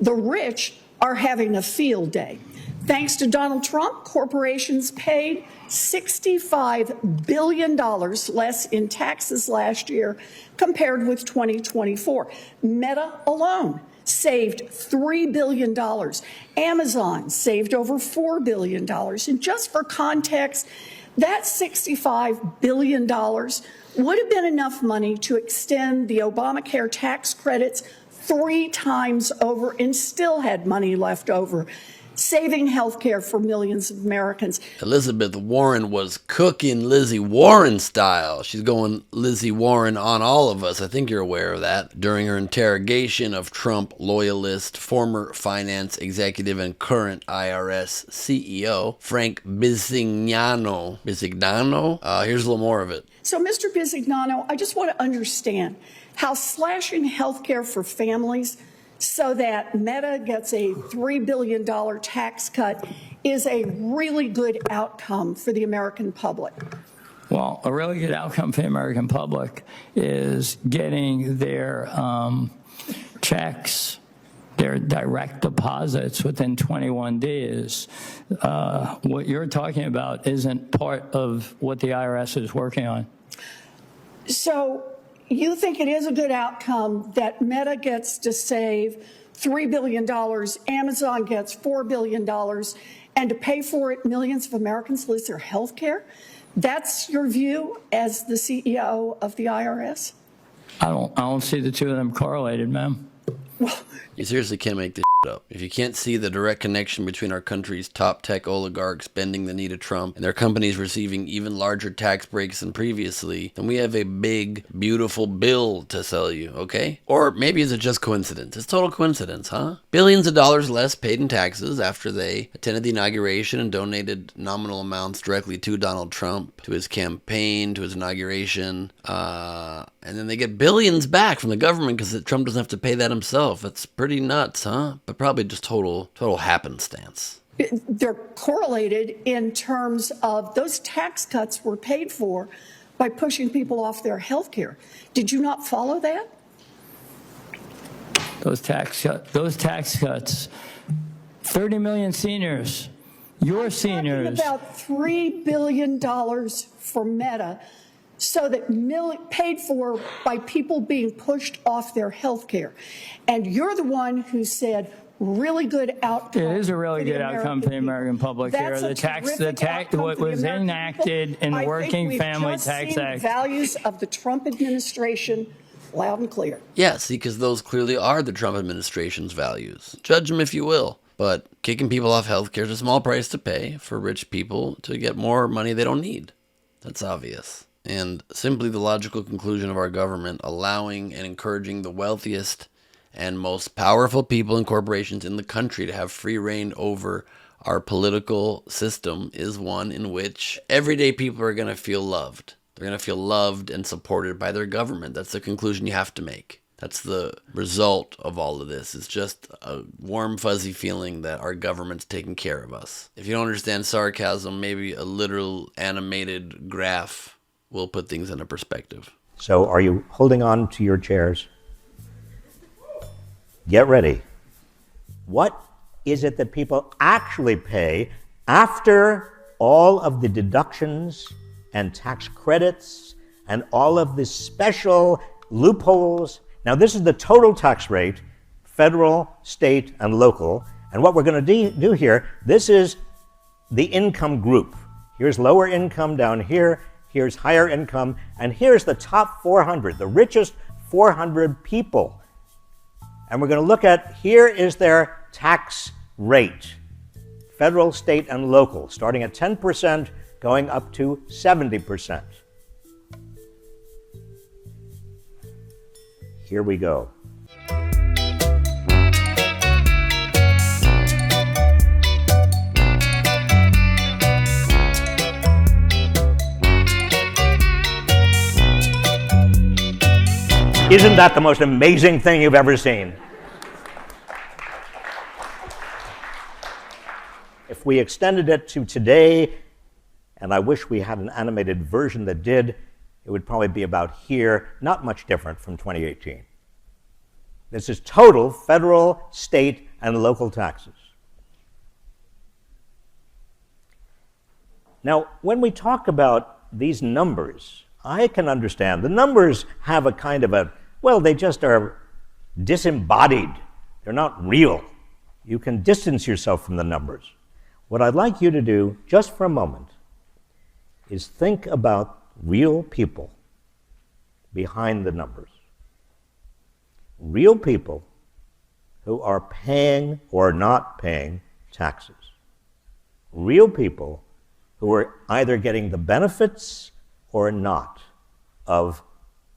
The rich are having a field day. Thanks to Donald Trump, corporations paid $65 billion less in taxes last year compared with 2024. Meta alone saved $3 billion. Amazon saved over $4 billion. And just for context, that $65 billion would have been enough money to extend the Obamacare tax credits 3 times over and still had money left over, saving health care for millions of Americans. Elizabeth Warren was cooking Lizzie Warren style. She's going Lizzie Warren on all of us. I think you're aware of that. During her interrogation of Trump loyalist, former finance executive and current IRS CEO, Frank Bisignano. Here's a little more of it. So, Mr. Bisignano, I just want to understand how slashing health care for families so that Meta gets a $3 billion tax cut is a really good outcome for the American public. Well, a really good outcome for the American public is getting their checks, their direct deposits within 21 days. What you're talking about isn't part of what the IRS is working on. So you think it is a good outcome that Meta gets to save $3 billion, Amazon gets $4 billion, and to pay for it, millions of Americans lose their health care? That's your view as the CEO of the IRS? I don't see the two of them correlated, ma'am. Well, you seriously can't make this up. If you can't see the direct connection between our country's top tech oligarchs bending the knee to Trump and their companies receiving even larger tax breaks than previously, then we have a big, beautiful bill to sell you, okay? Or maybe is it just coincidence? It's total coincidence, huh? Billions of dollars less paid in taxes after they attended the inauguration and donated nominal amounts directly to Donald Trump, to his campaign, to his inauguration, and then they get billions back from the government because Trump doesn't have to pay that himself. That's pretty nuts, huh? But probably just total happenstance. They're correlated in terms of those tax cuts were paid for by pushing people off their health care. Did you not follow that? Those tax cuts, 30 million seniors, your seniors. Talking about $3 billion for Meta, so that paid for by people being pushed off their health care. And you're the one who said really good outcome. It is a really good outcome for the American public here. What was enacted in the Working Family Tax Act. Values of the Trump administration loud and clear. Yes, because those clearly are the Trump administration's values. Judge them if you will. But kicking people off health care is a small price to pay for rich people to get more money they don't need. That's obvious. And simply the logical conclusion of our government allowing and encouraging the wealthiest and most powerful people and corporations in the country to have free reign over our political system is one in which everyday people are going to feel loved. They're going to feel loved and supported by their government. That's the conclusion you have to make. That's the result of all of this. It's just a warm, fuzzy feeling that our government's taking care of us. If you don't understand sarcasm, maybe a literal animated graph will put things into perspective. So are you holding on to your chairs? Get ready. What is it that people actually pay after all of the deductions and tax credits and all of the special loopholes? Now, this is the total tax rate, federal, state, and local. And what we're going to do here, this is the income group. Here's lower income down here. Here's higher income, and here's the top 400, the richest 400 people. And we're going to look at, here is their tax rate, federal, state, and local, starting at 10%, going up to 70%. Here we go. Isn't that the most amazing thing you've ever seen? If we extended it to today, and I wish we had an animated version that did, it would probably be about here, not much different from 2018. This is total federal, state, and local taxes. Now, when we talk about these numbers, I can understand. The numbers have a kind of they just are disembodied. They're not real. You can distance yourself from the numbers. What I'd like you to do, just for a moment, is think about real people behind the numbers. Real people who are paying or not paying taxes. Real people who are either getting the benefits or not of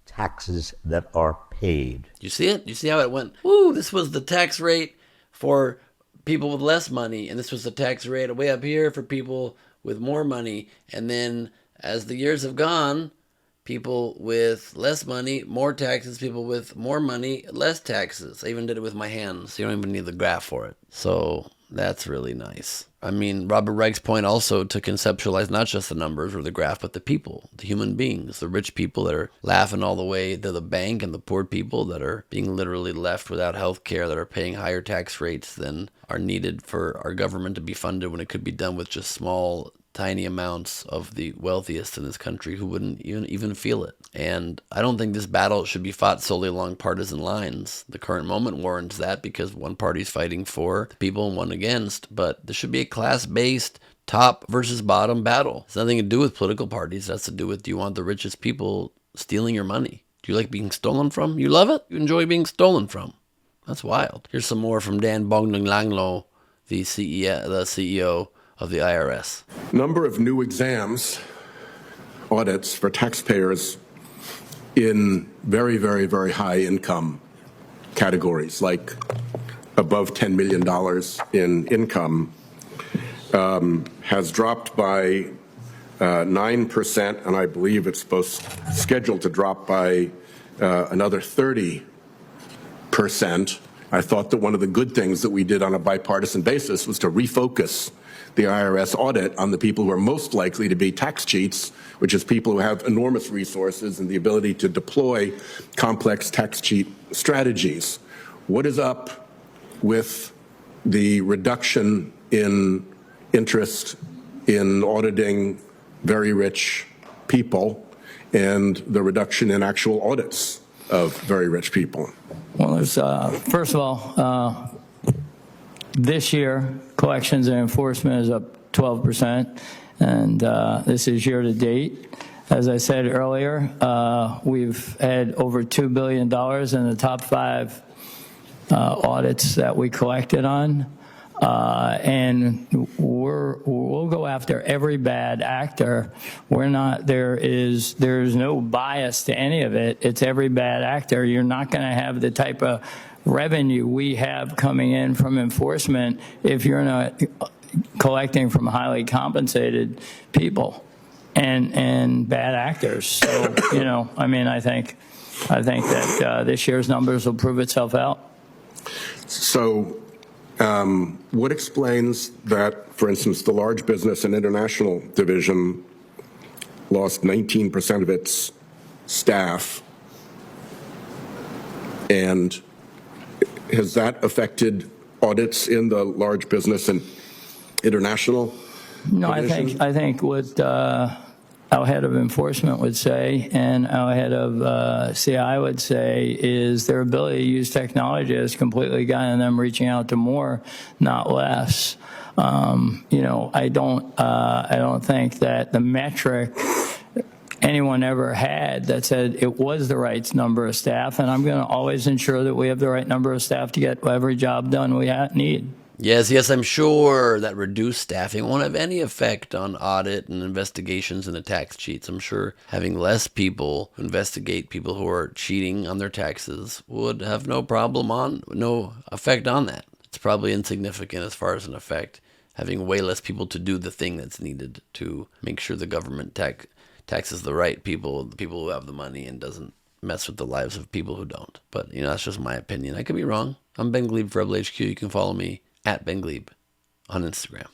taxes that are paid. You see it? You see how it went? Ooh, this was the tax rate for people with less money, and this was the tax rate way up here for people with more money. And then as the years have gone, people with less money, more taxes, people with more money, less taxes. I even did it with my hands. You don't even need the graph for it. So that's really nice. I mean, Robert Reich's point also to conceptualize not just the numbers or the graph, but the people, the human beings, the rich people that are laughing all the way to the bank, and the poor people that are being literally left without health care, that are paying higher tax rates than are needed for our government to be funded when it could be done with just small, tiny amounts of the wealthiest in this country who wouldn't even feel it. And I don't think this battle should be fought solely along partisan lines. The current moment warrants that because one party's fighting for the people and one against, but there should be a class-based top versus bottom battle. It's nothing to do with political parties. It has to do with, do you want the richest people stealing your money? Do you like being stolen from? You love it? You enjoy being stolen from? That's wild. Here's some more from Dan Bongnanglanglo, the CEO of the IRS. Number of new exams, audits for taxpayers in very, very, very high income categories, like above $10 million in income, has dropped by 9%, and I believe it's scheduled to drop by another 30%. I thought that one of the good things that we did on a bipartisan basis was to refocus the IRS audit on the people who are most likely to be tax cheats, which is people who have enormous resources and the ability to deploy complex tax cheat strategies. What is up with the reduction in interest in auditing very rich people and the reduction in actual audits of very rich people? Well, there's, first of all, this year, collections and enforcement is up 12%, and this is year to date. As I said earlier, we've had over $2 billion in the top 5 audits that we collected on, and we'll go after every bad actor. There's no bias to any of it. It's every bad actor. You're not going to have the type of revenue we have coming in from enforcement if you're not collecting from highly compensated people and bad actors. So, I think that this year's numbers will prove itself out. So what explains that, for instance, the large business and international division lost 19% of its staff, and has that affected audits in the large business and international division? I think what our head of enforcement would say and our head of CI would say is their ability to use technology has completely gotten them reaching out to more, not less. I don't think that the metric anyone ever had that said it was the right number of staff, and I'm going to always ensure that we have the right number of staff to get every job done we need. Yes, I'm sure that reduced staffing won't have any effect on audit and investigations into tax cheats. I'm sure having less people investigate people who are cheating on their taxes would have no effect on that. It's probably insignificant as far as an effect, having way less people to do the thing that's needed to make sure the government taxes the right people, the people who have the money, and doesn't mess with the lives of people who don't. But, that's just my opinion. I could be wrong. I'm Ben Gleib for Rebel HQ. You can follow me at Ben Gleib on Instagram.